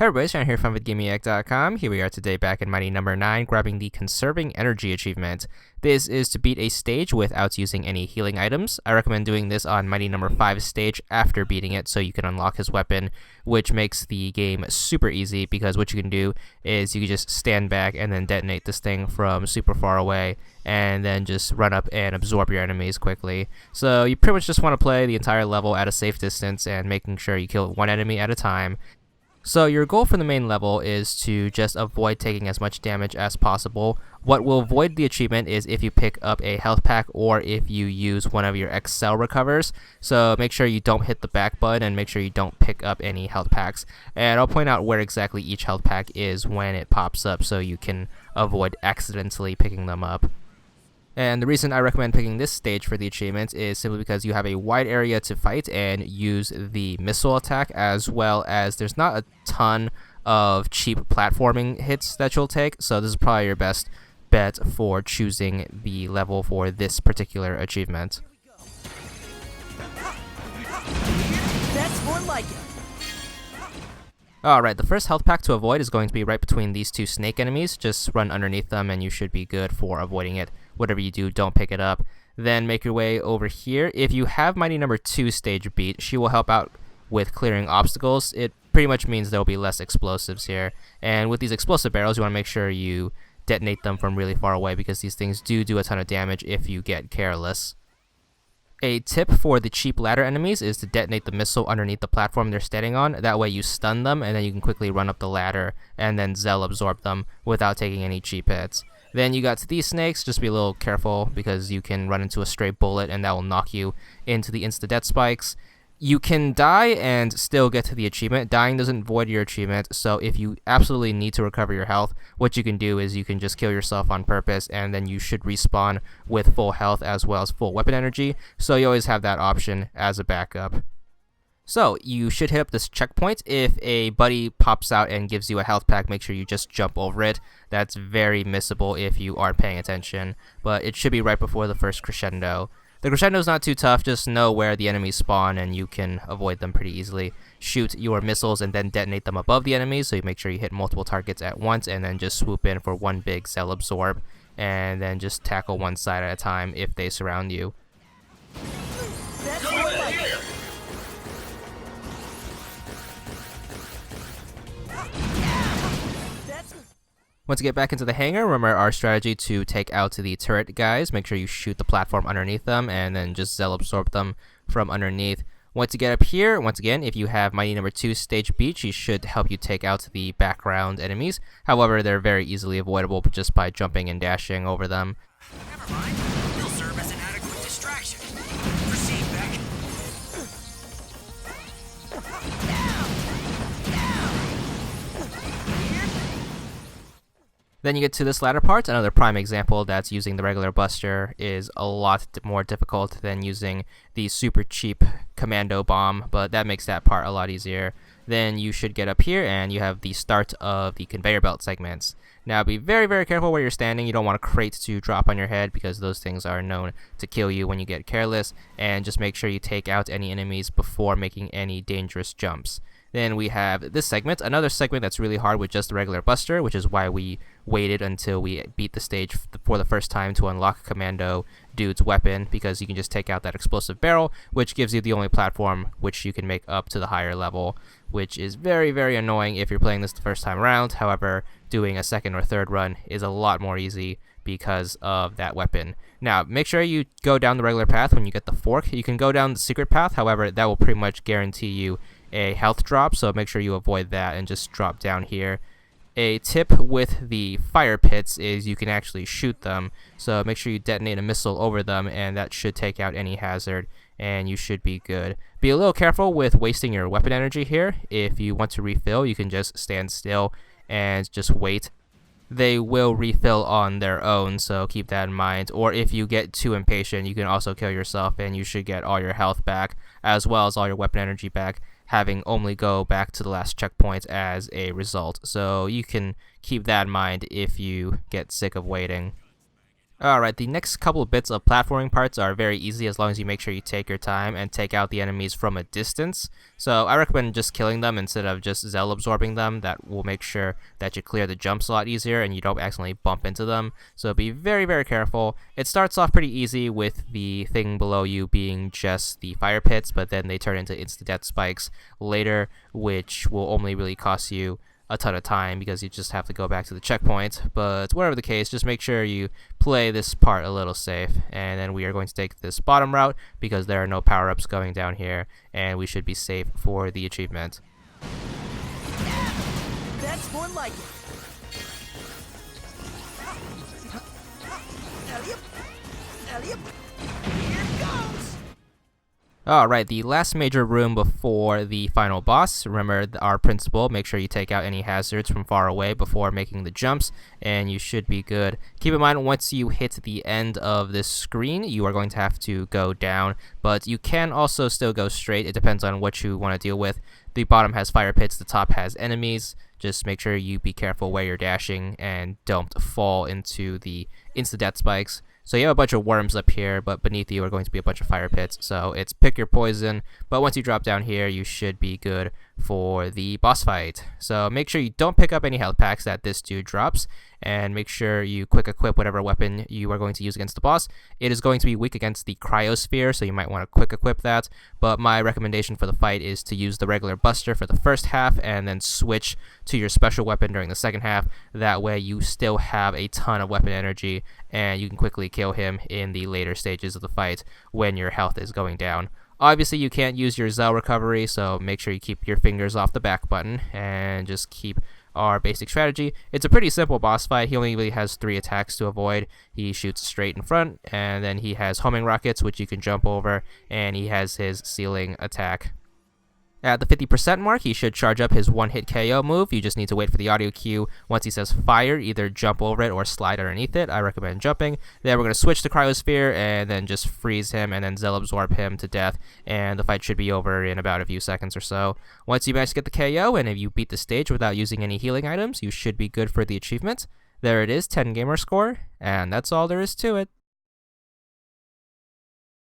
Hey everybody, Sean here from VidGamiac.com. Here we are today back in Mighty number 9, grabbing the Conserving Energy achievement. This is to beat a stage without using any healing items. I recommend doing this on Mighty number 5 stage after beating it so you can unlock his weapon, which makes the game super easy because what you can do is you can just stand back and then detonate this thing from super far away and then just run up and absorb your enemies quickly. So you pretty much just want to play the entire level at a safe distance and making sure you kill one enemy at a time. So your goal for the main level is to just avoid taking as much damage as possible. What will void the achievement is if you pick up a health pack or if you use one of your Excel recovers. So make sure you don't hit the back button and make sure you don't pick up any health packs. And I'll point out where exactly each health pack is when it pops up so you can avoid accidentally picking them up. And the reason I recommend picking this stage for the achievement is simply because you have a wide area to fight and use the missile attack, as well as there's not a ton of cheap platforming hits that you'll take, so this is probably your best bet for choosing the level for this particular achievement. That's more like it. Alright, the first health pack to avoid is going to be right between these two snake enemies. Just run underneath them and you should be good for avoiding it. Whatever you do, don't pick it up. Then make your way over here. If you have Mighty number 2 stage beat, she will help out with clearing obstacles. It pretty much means there will be less explosives here. And with these explosive barrels, you want to make sure you detonate them from really far away because these things do a ton of damage if you get careless. A tip for the cheap ladder enemies is to detonate the missile underneath the platform they're standing on. That way you stun them and then you can quickly run up the ladder and then Zell absorb them without taking any cheap hits. Then you got to these snakes, just be a little careful because you can run into a stray bullet and that will knock you into the insta-death spikes. You can die and still get to the achievement. Dying doesn't void your achievement, so if you absolutely need to recover your health, what you can do is you can just kill yourself on purpose and then you should respawn with full health as well as full weapon energy, so you always have that option as a backup. So you should hit up this checkpoint. If a buddy pops out and gives you a health pack, make sure you just jump over it. That's very missable if you aren't paying attention, but it should be right before the first crescendo. The crescendo is not too tough, just know where the enemies spawn and you can avoid them pretty easily. Shoot your missiles and then detonate them above the enemies, so you make sure you hit multiple targets at once and then just swoop in for one big Zell absorb and then just tackle one side at a time if they surround you. That's more like it. Once you get back into the hangar, remember our strategy to take out the turret guys. Make sure you shoot the platform underneath them and then just Zell absorb them from underneath. Once you get up here, once again, if you have Mighty number 2 stage beat, she should help you take out the background enemies. However, they're very easily avoidable just by jumping and dashing over them. Never mind. You'll serve as an adequate distraction. Proceed, Beck. Then you get to this latter part. Another prime example that's using the regular buster is a lot more difficult than using the super cheap commando bomb, but that makes that part a lot easier. Then you should get up here and you have the start of the conveyor belt segments. Now be very careful where you're standing. You don't want a crate to drop on your head because those things are known to kill you when you get careless, and just make sure you take out any enemies before making any dangerous jumps. Then we have this segment, another segment that's really hard with just the regular buster, which is why we waited until we beat the stage for the first time to unlock Commando Dude's weapon, because you can just take out that explosive barrel, which gives you the only platform which you can make up to the higher level, which is very annoying if you're playing this the first time around. However, doing a second or third run is a lot more easy because of that weapon. Now, make sure you go down the regular path when you get the fork. You can go down the secret path, however, that will pretty much guarantee you a health drop, so make sure you avoid that and just drop down here. A tip with the fire pits is you can actually shoot them, so make sure you detonate a missile over them and that should take out any hazard and you should be good. Be a little careful with wasting your weapon energy here. If you want to refill, you can just stand still and just wait. They will refill on their own, so keep that in mind. Or if you get too impatient, you can also kill yourself and you should get all your health back as well as all your weapon energy back, having only go back to the last checkpoint as a result. So you can keep that in mind if you get sick of waiting. Alright, the next couple of bits of platforming parts are very easy as long as you make sure you take your time and take out the enemies from a distance. So I recommend just killing them instead of just Zell absorbing them. That will make sure that you clear the jumps a lot easier and you don't accidentally bump into them. So be very, very careful. It starts off pretty easy with the thing below you being just the fire pits, but then they turn into insta-death spikes later, which will only really cost you a ton of time because you just have to go back to the checkpoint. But whatever the case, just make sure you play this part a little safe. And then we are going to take this bottom route because there are no power-ups going down here, and we should be safe for the achievement. That's more like it. Elliot, Elliot, here goes. Alright, the last major room before the final boss. Remember our principle, make sure you take out any hazards from far away before making the jumps, and you should be good. Keep in mind, once you hit the end of this screen, you are going to have to go down, but you can also still go straight. It depends on what you want to deal with. The bottom has fire pits, the top has enemies. Just make sure you be careful where you're dashing and don't fall into the insta-death spikes. So you have a bunch of worms up here, but beneath you are going to be a bunch of fire pits. So it's pick your poison, but once you drop down here, you should be good for the boss fight. So make sure you don't pick up any health packs that this dude drops, and make sure you quick equip whatever weapon you are going to use against the boss. It is going to be weak against the cryosphere, so you might want to quick equip that, but my recommendation for the fight is to use the regular buster for the first half and then switch to your special weapon during the second half. That way you still have a ton of weapon energy and you can quickly kill him in the later stages of the fight when your health is going down. Obviously, you can't use your Zell recovery, so make sure you keep your fingers off the back button and just keep our basic strategy. It's a pretty simple boss fight. He only really has 3 attacks to avoid. He shoots straight in front, and then he has homing rockets, which you can jump over, and he has his ceiling attack. At the 50% mark, he should charge up his one-hit KO move. You just need to wait for the audio cue. Once he says fire, either jump over it or slide underneath it. I recommend jumping. Then we're going to switch to cryosphere and then just freeze him and then Zell absorb him to death. And the fight should be over in about a few seconds or so. Once you manage to get the KO and if you beat the stage without using any healing items, you should be good for the achievement. There it is, 10 gamer score. And that's all there is to it.